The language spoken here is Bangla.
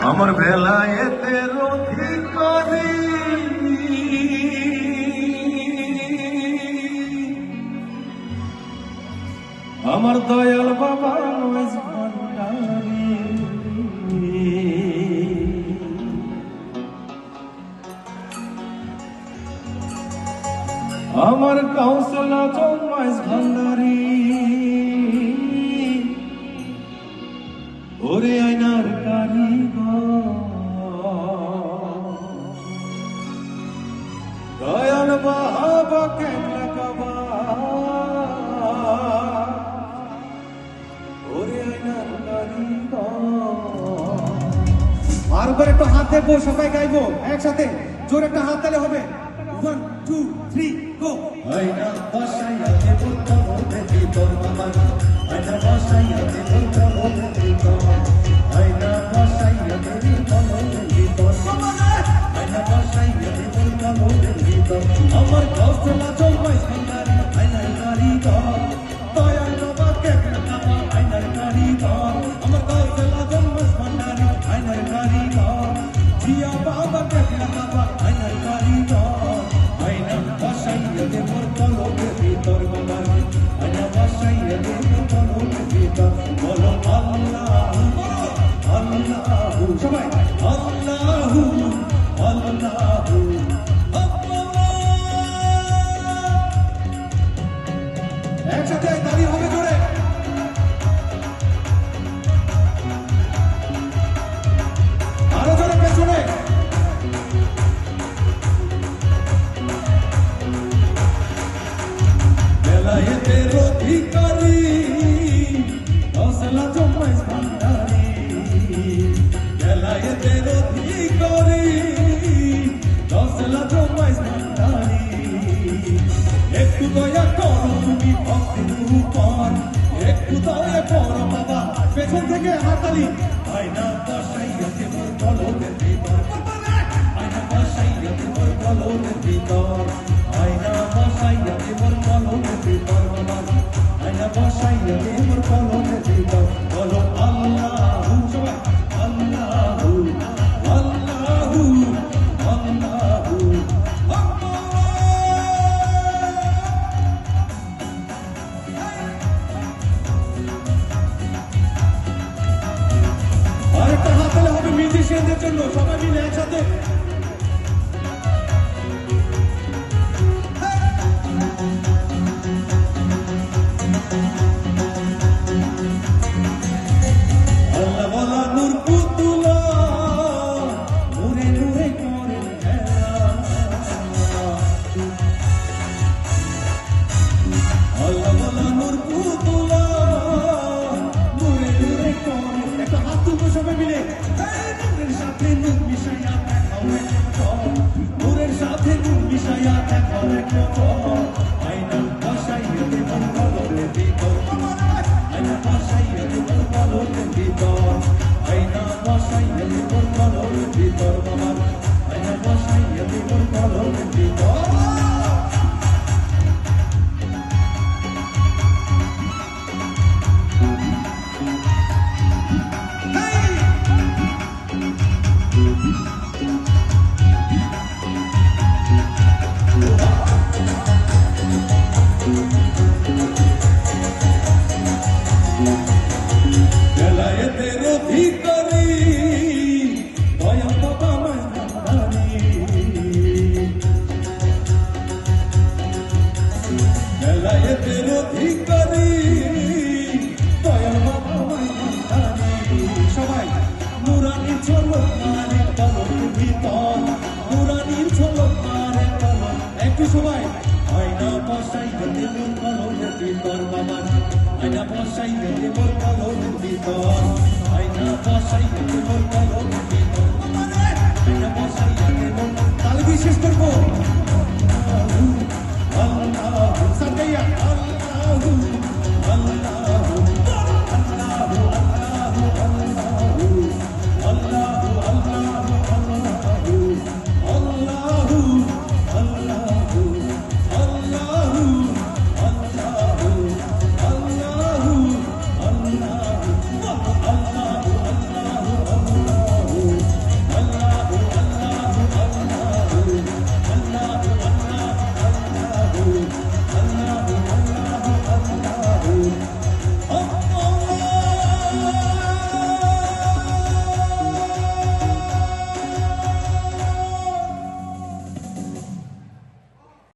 আমার বেলায়েতের অধিকারী আমার দয়াল বাবা নয় ভান্ডারী আমার কাউসলা চৌমাইশ ভান্ডারী ওরে আয়নার কারিগর দয়াল বাবা কেমলা কাবা ওরে আয়নার কারিগর বারবার একটু হাত দেখবো, সবাই গাইবো একসাথে, জোর একটা হাত তালে হবে। 1 2 3 গো। আয়না বসাইয়া দেব তোর ভিতর বাবা আয়না বসাইয়া দেব তোর ভিতর আয়না বসাইয়া দেব তোর ভিতর আয়না বসাইয়া দেব তোর ভিতর আমার কষ্টলা চলমাই ভান্ডারী আয়নার কারিগর দয়াল বাবা কেমন বাবা আয়নার কারিগর আমার কষ্টলা চলমাই ভান্ডারী আয়নার কারিগর জিয়া বাবা কেমন বাবা আয়নার কারিগর আয়না বসাইয়া দেব তোর ভিতর বাবা আয়না বসাইয়া দেব তোর ভিতর বলো আল্লাহ আল্লাহু সবাই আল্লাহু আল্লাহু একসাথে তালি হবে জোরে। আরো জোরে পেছনে। বেলায়েতের অধিকারী কাউসলা চৌমাইশ ভান্ডারী বেলায়েতের অধিকারী কাউসলা চৌমাইশ ভান্ডারী একটু দয়া করো তুমি ভক্তির উপর একটু দয়া করো বাবা পেছন থেকে হাততালি। আয়না বসাইয়া দেব কলমের ভিতর আয়না বসাইয়া দেব কলমের ভিতর আয়না বসাইয়া দেব কলমের ভিতর বাবা আয়না বসাইয়া দেব কলমের ভিতর বলো আল্লাহু সবাই আল্লাহু আল্লাহু আল্লাহু আরেকটা হাত তালে হবে মিউজিশিয়ানদের জন্য, সবাই মিলে একসাথে। আল্লাহ বলা নূর পুতুলা নূরে নূরে করে খেলা আল্লাহ বলা নূর পুতুলা নূরে নূরে করে একটা হাত তুলবো সবাই মিলে। নূরের সাথে নূর মিশাইয়া দেখাও নূরের সাথে নূর মিশাইয়া দেখাও আয়না বসাইয়া দেব কলমের ভিতর আয়না বসাইয়া দেব কলমের ভিতর আয়না বসাইয়া দেব কলমের ভিতর বাবা আয়না বসাইয়া দেব কলমের ভিতর বেলায়েতের অধিকারী দয়াল বাবা মায় ভান্ডারী বেলায়েতের অধিকারী দয়াল বাবা মায় ভান্ডারী সবাই নুরানির ঝলক মারে কলমের ভিতর নুরানির ঝলক মারে কলম একটু সবাই। আয়না বসাইয়া দেব কলমের ভিতর বাবা আয়না বসাইয়া দেব কলমের ভিতর আয়না বসাইয়া